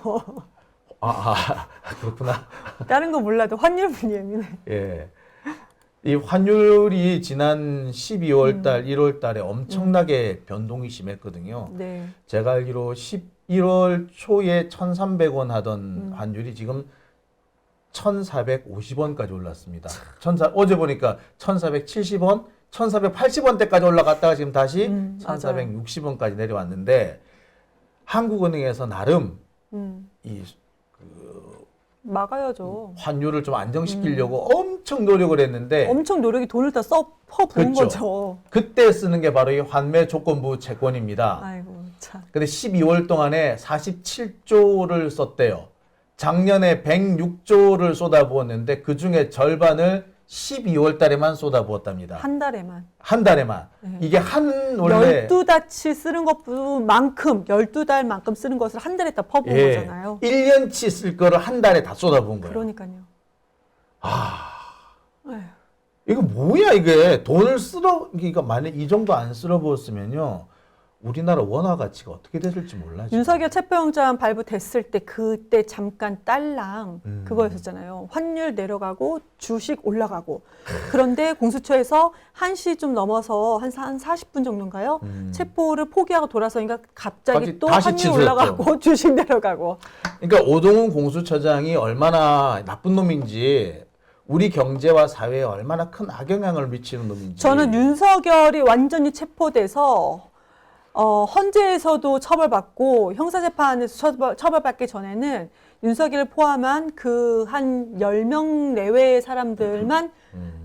S1: 그렇구나.
S2: 다른 거 몰라도 환율은 예민해.
S1: 예. 이 환율이 지난 12월 달, 1월 달에 엄청나게 변동이 심했거든요.
S2: 네.
S1: 제가 알기로 11월 초에 1,300원 하던 환율이 지금 1,450원까지 올랐습니다. 어제 보니까 1,470원, 1,480원대까지 올라갔다가 지금 다시 1,460원까지 내려왔는데 한국은행에서 나름
S2: 막아야죠.
S1: 환율을 좀 안정시키려고 엄청 노력을 했는데
S2: 엄청 노력이 돈을 다 써부은
S1: 그렇죠.
S2: 거죠.
S1: 그때 쓰는 게 바로 이 환매 조건부 채권입니다.
S2: 아이고 참.
S1: 근데 12월 동안에 47조를 썼대요. 작년에 106조를 쏟아부었는데 그 중에 절반을 12월 달에만 쏟아부었답니다.
S2: 한 달에만.
S1: 한 달에만.
S2: 네.
S1: 이게 원래
S2: 12달치 쓰는 것만큼 12달만큼 쓰는 것을 한 달에 다 퍼부은 거잖아요.
S1: 1년치 쓸 거를 한 달에 다 쏟아부은 거예요.
S2: 그러니까요.
S1: 아,
S2: 에휴.
S1: 이거 뭐야 이게 돈을 그러니까 만약 이 정도 안 쓸어부었으면요 우리나라 원화 가치가 어떻게 됐을지 몰라. 지금.
S2: 윤석열 체포영장 발부됐을 때 그때 잠깐 딸랑 그거였었잖아요. 환율 내려가고 주식 올라가고. 그런데 공수처에서 1시 좀 넘어서 한 40분 정도인가요? 체포를 포기하고 돌아서니까 갑자기 또
S1: 다시
S2: 환율
S1: 취소했죠.
S2: 올라가고 주식 내려가고.
S1: 그러니까 오동훈 공수처장이 얼마나 나쁜 놈인지 우리 경제와 사회에 얼마나 큰 악영향을 미치는 놈인지.
S2: 저는 윤석열이 완전히 체포돼서 헌재에서도 처벌받고 형사재판에서 처벌받기 전에는 윤석열을 포함한 그 한 10명 내외의 사람들만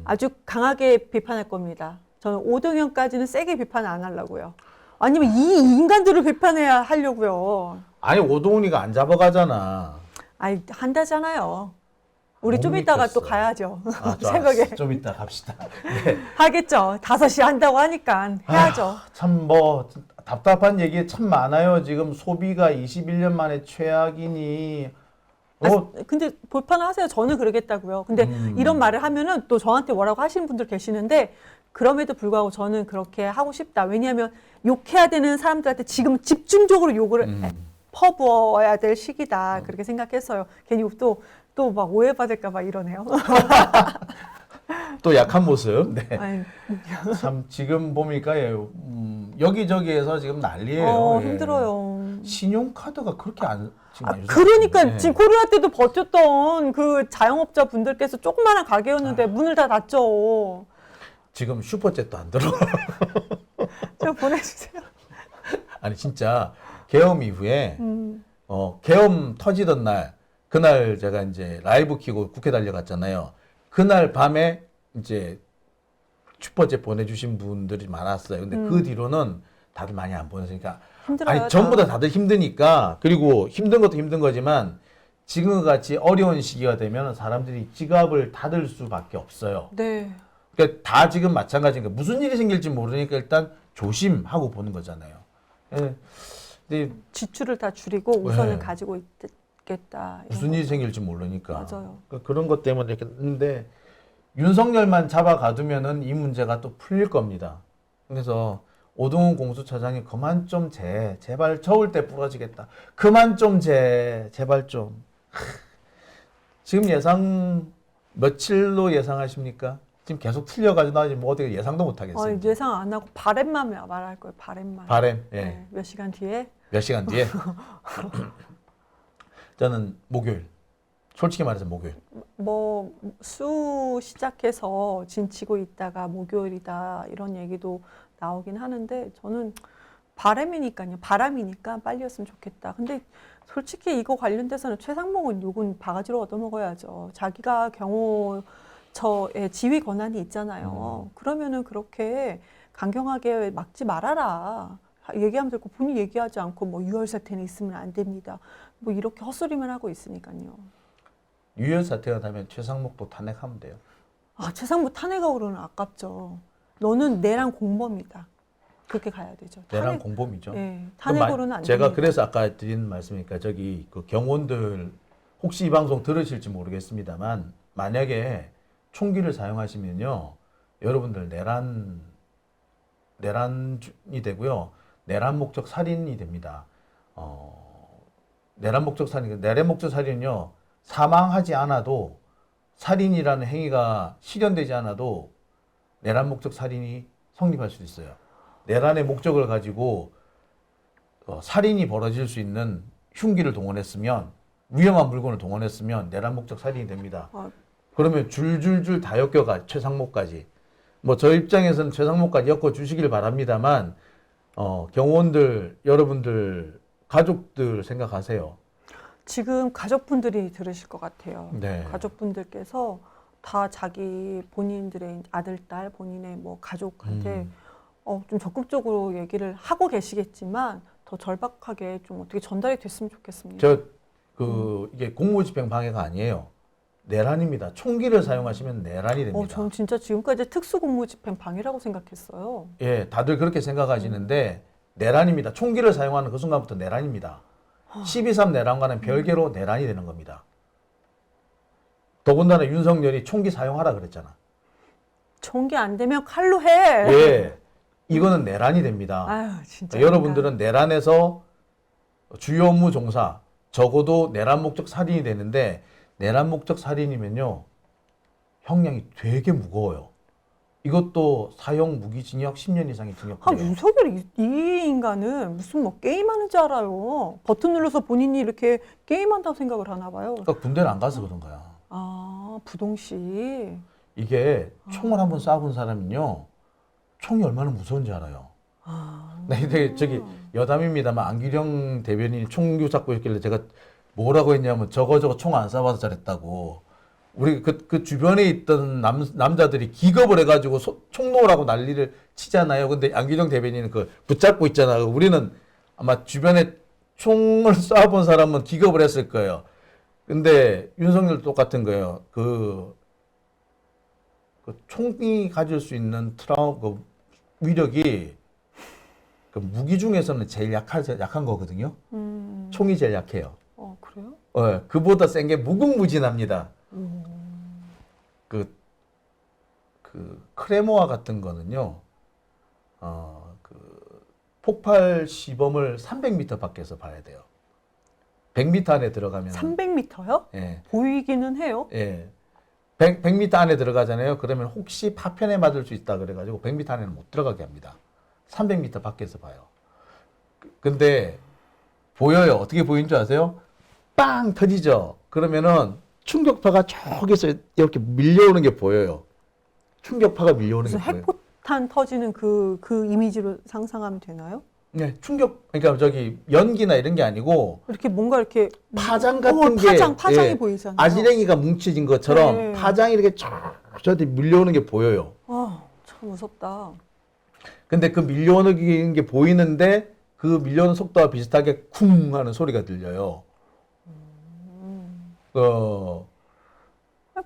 S2: 아주 강하게 비판할 겁니다. 저는 오동현까지는 세게 비판 안 하려고요. 아니면 이 인간들을 비판해야 하려고요.
S1: 아니 오동훈이가 안 잡아가잖아.
S2: 아니 한다잖아요. 우리
S1: 못
S2: 좀 이따가 또
S1: 믿겠어.
S2: 가야죠.
S1: 아,
S2: 새벽에
S1: 좀 이따 갑시다. 네.
S2: 하겠죠. 5시 한다고 하니까 해야죠.
S1: 참 뭐 답답한 얘기 참 많아요. 지금 소비가 21년 만에 최악이니.
S2: 근데 볼판을 하세요. 저는 그러겠다고요. 근데 이런 말을 하면은 또 저한테 뭐라고 하시는 분들 계시는데 그럼에도 불구하고 저는 그렇게 하고 싶다. 왜냐하면 욕해야 되는 사람들한테 지금 집중적으로 욕을 퍼부어야 될 시기다. 그렇게 생각했어요. 괜히 또 막 오해받을까 봐 이러네요.
S1: 또 약한 모습. 네.
S2: 아니,
S1: 참 지금 보니까 여기저기에서 지금 난리예요. 예.
S2: 힘들어요.
S1: 신용카드가 그렇게 지금 안
S2: 그러니까
S1: 네.
S2: 지금 코로나 때도 버텼던 그 자영업자 분들께서 조그마한 가게였는데 문을 다 닫죠.
S1: 지금 슈퍼챗도 안 들어.
S2: 좀 보내주세요.
S1: 아니 진짜 계엄 이후에 계엄 터지던 날 그날 제가 이제 라이브 키고 국회 달려갔잖아요. 그날 밤에 이제 슈퍼챗 보내주신 분들이 많았어요. 근데 그 뒤로는 다들 많이 안 보내니까
S2: 힘들어요.
S1: 아니 전부 다 다들 힘드니까 그리고 힘든 것도 힘든 거지만 지금 같이 어려운 시기가 되면 사람들이 지갑을 닫을 수밖에 없어요.
S2: 네.
S1: 그러니까 다 지금 마찬가지니까 무슨 일이 생길지 모르니까 일단 조심하고 보는 거잖아요. 예. 근데
S2: 지출을 다 줄이고 우선을
S1: 네.
S2: 가지고 있겠다.
S1: 무슨 일이 생길지 모르니까.
S2: 맞아요.
S1: 그러니까 그런 것 때문에 이렇게 했는데 윤석열만 잡아가두면은 이 문제가 또 풀릴 겁니다. 그래서 오동훈 공수처장이 그만 좀 제발 저을 때 부러지겠다. 그만 좀 제발 좀. 지금 예상 며칠로 예상하십니까? 지금 계속 틀려가지고 나 지금 뭐 어떻게 예상도 못 하겠어요.
S2: 예상 안 하고 바램만 말할 거예요. 바램만.
S1: 바램. 예.
S2: 네, 몇 시간 뒤에.
S1: 몇 시간 뒤에. 저는 목요일. 솔직히 말해서 목요일.
S2: 뭐 수 시작해서 진치고 있다가 목요일이다 이런 얘기도 나오긴 하는데 저는 바람이니까 빨리였으면 좋겠다. 근데 솔직히 이거 관련돼서는 최상목은 욕은 바가지로 얻어먹어야죠. 자기가 경호처의 지휘 권한이 있잖아요. 그러면은 그렇게 강경하게 막지 말아라. 얘기하면 되고 본인이 얘기하지 않고 뭐 유혈 사태는 있으면 안 됩니다. 뭐 이렇게 헛소리만 하고 있으니까요.
S1: 유혈 사태가 나면 최상목도 탄핵하면 돼요.
S2: 최상무 탄핵으로는 아깝죠. 너는 내랑 공범이다. 그렇게 가야 되죠.
S1: 내란 공범이죠.
S2: 네, 탄핵으로는 안
S1: 제가
S2: 됩니다.
S1: 그래서 아까 드린 말씀이니까 저기 그 경호원들 혹시 이 방송 들으실지 모르겠습니다만 만약에 총기를 사용하시면요 여러분들 내란이 되고요 내란 목적 살인이 됩니다. 내란 목적 살인은요 사망하지 않아도 살인이라는 행위가 실현되지 않아도 내란 목적 살인이 성립할 수 있어요. 내란의 목적을 가지고 살인이 벌어질 수 있는 흉기를 동원했으면 위험한 물건을 동원했으면 내란 목적 살인이 됩니다. 그러면 줄줄줄 다 엮여가 최상목까지. 뭐 저 입장에서는 최상목까지 엮어 주시길 바랍니다만 경호원들 여러분들 가족들 생각하세요.
S2: 지금 가족분들이 들으실 것 같아요.
S1: 네.
S2: 가족분들께서 다 자기 본인들의 아들, 딸, 본인의 뭐 가족한테 좀 적극적으로 얘기를 하고 계시겠지만 더 절박하게 좀 어떻게 전달이 됐으면 좋겠습니다.
S1: 이게 공무집행 방해가 아니에요. 내란입니다. 총기를 사용하시면 내란이 됩니다.
S2: 저는 진짜 지금까지 특수공무집행 방해라고 생각했어요.
S1: 예, 다들 그렇게 생각하시는데 내란입니다. 총기를 사용하는 그 순간부터 내란입니다. 12.3 내란과는 별개로 내란이 되는 겁니다. 더군다나 윤석열이 총기 사용하라 그랬잖아.
S2: 총기 안 되면 칼로 해.
S1: 예, 이거는 내란이 됩니다.
S2: 아유, 진짜.
S1: 여러분들은 내란에서 주요 업무 종사, 적어도 내란 목적 살인이 되는데 내란 목적 살인이면요 형량이 되게 무거워요. 이것도 사형 무기징역 10년 이상의
S2: 아,
S1: 징역이에요.
S2: 윤석열 이 인간은 무슨 뭐 게임하는 줄 알아요. 버튼 눌러서 본인이 이렇게 게임한다고 생각을 하나 봐요.
S1: 그러니까 군대를 안 가서 그런 거야.
S2: 아, 부동씨.
S1: 이게 총을 한번 쏴본 사람은요 총이 얼마나 무서운지 알아요.
S2: 아.
S1: 네, 근데 저기 여담입니다만 안기령 대변인이 총교 잡고 있길래 제가 뭐라고 했냐면 저거 총 안 쏴봐서 잘했다고. 우리 그 주변에 있던 남자들이 기겁을 해가지고 총 놓으라고 난리를 치잖아요. 근데 안기령 대변인은 그 붙잡고 있잖아요. 우리는 아마 주변에 총을 쏴본 사람은 기겁을 했을 거예요. 근데 윤석열 똑같은 거예요. 그 총이 가질 수 있는 그 위력이 그 무기 중에서는 제일 약한 거거든요. 총이 제일 약해요.
S2: 그래요?
S1: 그보다 센 게 무궁무진합니다. 그 크레모아 같은 거는요, 그 폭발 시범을 300m 밖에서 봐야 돼요. 100m 안에 들어가면
S2: 300m요?
S1: 예,
S2: 보이기는 해요.
S1: 예. 100m 안에 들어가잖아요. 그러면 혹시 파편에 맞을 수 있다 그래가지고 100m 안에는 못 들어가게 합니다. 300m 밖에서 봐요. 근데 보여요. 어떻게 보이는 줄 아세요? 빵 터지죠. 그러면은 충격파가 저기서 이렇게 밀려오는 게 보여요. 충격파가 밀려오는 게
S2: 무슨
S1: 보여요.
S2: 핵폭탄 터지는 그 이미지로 상상하면 되나요?
S1: 네, 그러니까 저기 연기나 이런 게 아니고
S2: 이렇게 뭔가 이렇게
S1: 파장 같은 게
S2: 파장이
S1: 예,
S2: 보이잖아요.
S1: 아지랭이가 뭉쳐진 것처럼
S2: 네.
S1: 파장이 이렇게 저한테 밀려오는 게 보여요.
S2: 참 무섭다.
S1: 근데 그 밀려오는 게 보이는데 그 밀려오는 속도와 비슷하게 쿵 하는 소리가 들려요.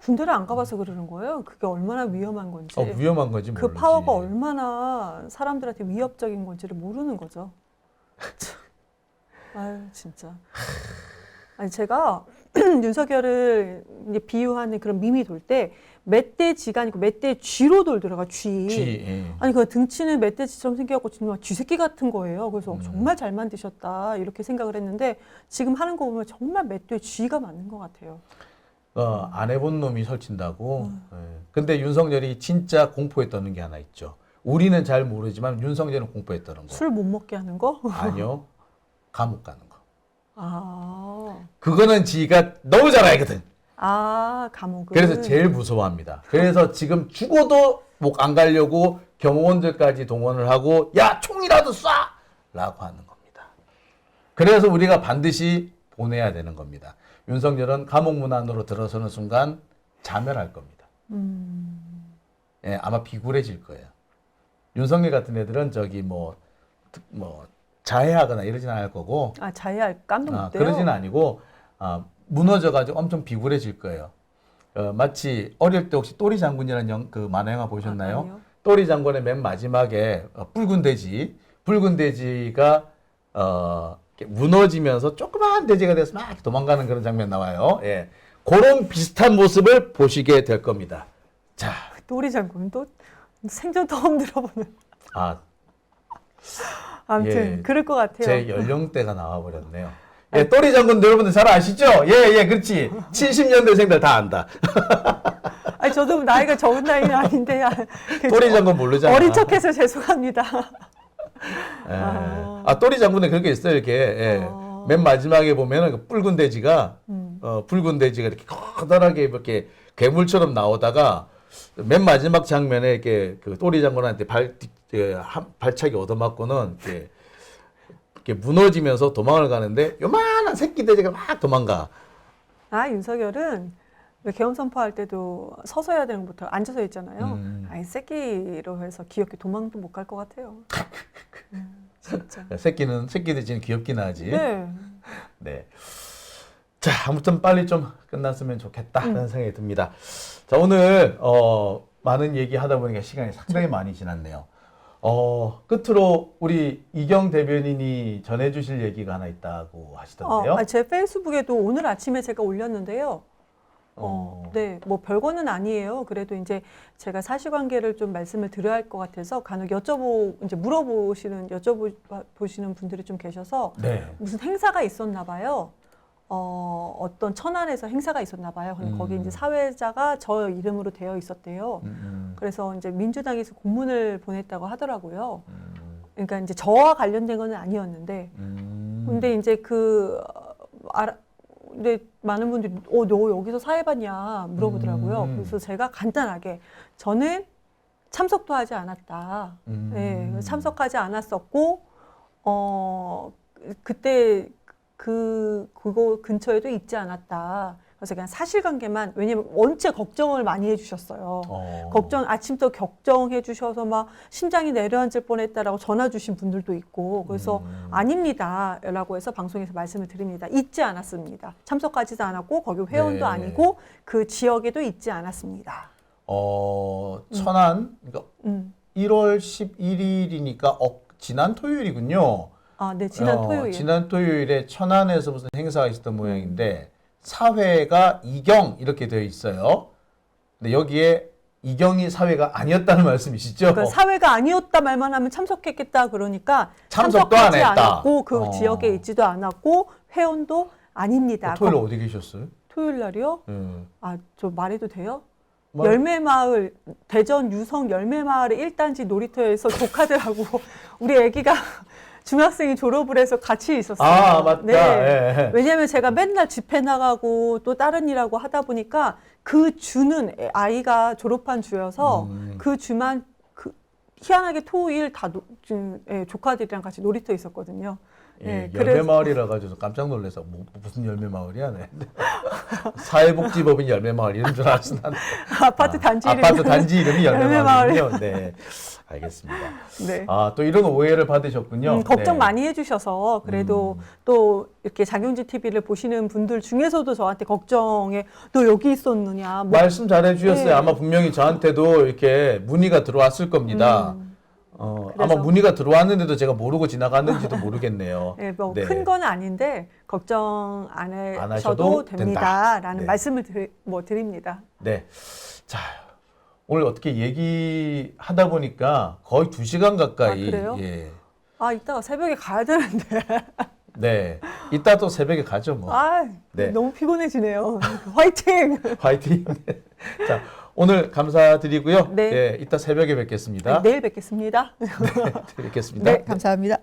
S2: 군대를 안 가봐서 그러는 거예요. 그게 얼마나 위험한 건지.
S1: 위험한 거지
S2: 그
S1: 모르지.
S2: 파워가 얼마나 사람들한테 위협적인 건지를 모르는 거죠. 아유, 진짜. 아니, 제가 윤석열을 이제 비유하는 그런 밈이 돌 때 멧돼지가 아니고 멧돼쥐로 돌더라고요. 쥐.
S1: 예.
S2: 아니, 그 등치는 멧돼지처럼 생겨갖고 정말 쥐새끼 같은 거예요. 그래서 정말 잘 만드셨다 이렇게 생각을 했는데 지금 하는 거 보면 정말 멧돼쥐가 맞는 것 같아요.
S1: 안 해본 놈이 설친다고. 예. 근데 윤석열이 진짜 공포에 떠는 게 하나 있죠. 우리는 잘 모르지만 윤석열은 공포에 떠는 거.
S2: 술 못 먹게 하는 거?
S1: 아니요. 감옥 가는 거.
S2: 아,
S1: 그거는 지가 너무 잘 알거든.
S2: 감옥은.
S1: 그래서 제일 무서워합니다. 그래서 지금 죽어도 목 안 가려고 경호원들까지 동원을 하고 야 총이라도 쏴! 라고 하는 겁니다. 그래서 우리가 반드시 보내야 되는 겁니다. 윤석열은 감옥 문 안으로 들어서는 순간 자멸할 겁니다. 예, 아마 비굴해질 거예요. 윤석열 같은 애들은 저기 뭐 자해하거나 이러진 않을 거고.
S2: 자해할 깜도 못 돼요.
S1: 그러진 아니고 무너져가지고 엄청 비굴해질 거예요. 마치 어릴 때 혹시 또리 장군이라는 그 만화 영화 보셨나요?
S2: 아니요.
S1: 또리 장군의 맨 마지막에 붉은 돼지가 이렇게 무너지면서 조그마한 돼지가 돼서 막 도망가는 그런 장면 나와요. 예. 그런 비슷한 모습을 보시게 될 겁니다. 자,
S2: 또리 장군 또 생전 처음 들어보는. 아무튼
S1: 예,
S2: 그럴 것 같아요.
S1: 제 연령대가 나와버렸네요. 예, 또리 장군 여러분들 잘 아시죠? 예, 그렇지. 70년대생들 다 안다.
S2: 아니, 저도 나이가 적은 나이는 아닌데.
S1: 또리 장군 모르잖아.
S2: 어린 척해서 죄송합니다.
S1: 예. 또리 장군에 그렇게 있어요, 이렇게. 예. 맨 마지막에 보면은 그 붉은 돼지가 이렇게 커다랗게 이렇게 괴물처럼 나오다가 맨 마지막 장면에 이렇게 그 또리 장군한테 발차기 얻어맞고는 이렇게 무너지면서 도망을 가는데 요만한 새끼 돼지가 막 도망가.
S2: 윤석열은 계엄 선포할 때도 서서 해야 되는 것부터 앉아서 했잖아요. 새끼로 해서 귀엽게 도망도 못 갈 것 같아요. 진짜.
S1: 새끼 돼지는 귀엽긴 하지.
S2: 네.
S1: 네. 자, 아무튼 빨리 좀 끝났으면 좋겠다라는 생각이 듭니다. 자, 오늘 많은 얘기 하다 보니까 시간이 상당히 많이 지났네요. 끝으로 우리 이경 대변인이 전해주실 얘기가 하나 있다고 하시던데요.
S2: 제 페이스북에도 오늘 아침에 제가 올렸는데요. 네, 뭐 별거는 아니에요. 그래도 이제 제가 사실관계를 좀 말씀을 드려야 할 것 같아서 간혹 이제 여쭤보시는 분들이 좀 계셔서
S1: 네.
S2: 무슨 행사가 있었나 봐요. 어떤 천안에서 행사가 있었나 봐요. 근데 거기 이제 사회자가 저 이름으로 되어 있었대요. 그래서 이제 민주당에서 공문을 보냈다고 하더라고요. 그러니까 이제 저와 관련된 건 아니었는데, 근데 이제 근데 많은 분들이 너 여기서 사회봤냐 물어보더라고요. 그래서 제가 간단하게 저는 참석도 하지 않았다. 네, 참석하지 않았었고, 그때 그거 근처에도 있지 않았다. 그래서 그냥 사실관계만, 왜냐면 원체 걱정을 많이 해주셨어요. 아침부터 걱정해 주셔서 막 심장이 내려앉을 뻔했다라고 전화 주신 분들도 있고, 그래서 아닙니다 라고 해서 방송에서 말씀을 드립니다. 있지 않았습니다. 참석하지도 않았고 거기 회원도
S1: 네.
S2: 아니고 그 지역에도 있지 않았습니다.
S1: 천안, 그러니까 1월 11일이니까 지난 토요일이군요.
S2: 아, 네, 지난 토요일.
S1: 지난 토요일에 천안에서 무슨 행사가 있었던 모양인데 사회가 이경 이렇게 되어 있어요. 근데 여기에 이경이 사회가 아니었다는 말씀이시죠?
S2: 그러니까 사회가 아니었다 말만 하면 참석했겠다 그러니까
S1: 참석도 안
S2: 참석하지
S1: 했다.
S2: 않았고 그 지역에 있지도 않았고 회원도 아닙니다.
S1: 토요일 어디 계셨어요?
S2: 토요일 날이요?
S1: 네.
S2: 저 말해도 돼요? 열매마을, 대전 유성 열매마을의 1단지 놀이터에서 조카들하고 우리 애기가 중학생이 졸업을 해서 같이 있었어요.
S1: 아, 맞다.
S2: 네.
S1: 예.
S2: 왜냐하면 제가 맨날 집회 나가고 또 다른 일하고 하다 보니까 그 주는 아이가 졸업한 주여서 그 주만 희한하게 토일 다 조카들이랑 같이 놀이터에 있었거든요.
S1: 예, 열매마을이라 가지고 깜짝 놀라서 무슨 열매마을이야? 네. 사회복지법인 열매마을 이런 줄 알았어.
S2: 아파트 단지 이름이
S1: 아파트 단지 이름이 열매마을이요. 네, 알겠습니다.
S2: 네.
S1: 또 이런 오해를 받으셨군요.
S2: 걱정
S1: 네.
S2: 많이 해주셔서 그래도 또 이렇게 장윤지 TV를 보시는 분들 중에서도 저한테 걱정에 너 여기 있었느냐.
S1: 말씀 잘해 주셨어요.
S2: 네.
S1: 아마 분명히 저한테도 이렇게 문의가 들어왔을 겁니다. 아마 문의가 들어왔는데도 제가 모르고 지나갔는지도 모르겠네요.
S2: 네, 뭐
S1: 네.
S2: 큰 건 아닌데 걱정 안
S1: 하셔도
S2: 하셔도 됩니다라는
S1: 된다. 네.
S2: 말씀을 드립니다.
S1: 네. 자, 오늘 어떻게 얘기하다 보니까 거의 2시간 가까이.
S2: 그래요?
S1: 예.
S2: 이따가 새벽에 가야 되는데.
S1: 네. 이따 또 새벽에 가죠, 뭐. 네.
S2: 너무 피곤해지네요. 화이팅!
S1: 화이팅. 자, 오늘 감사드리고요.
S2: 네.
S1: 네, 이따 새벽에 뵙겠습니다.
S2: 내일 뵙겠습니다.
S1: 네, 뵙겠습니다.
S2: 네, 감사합니다.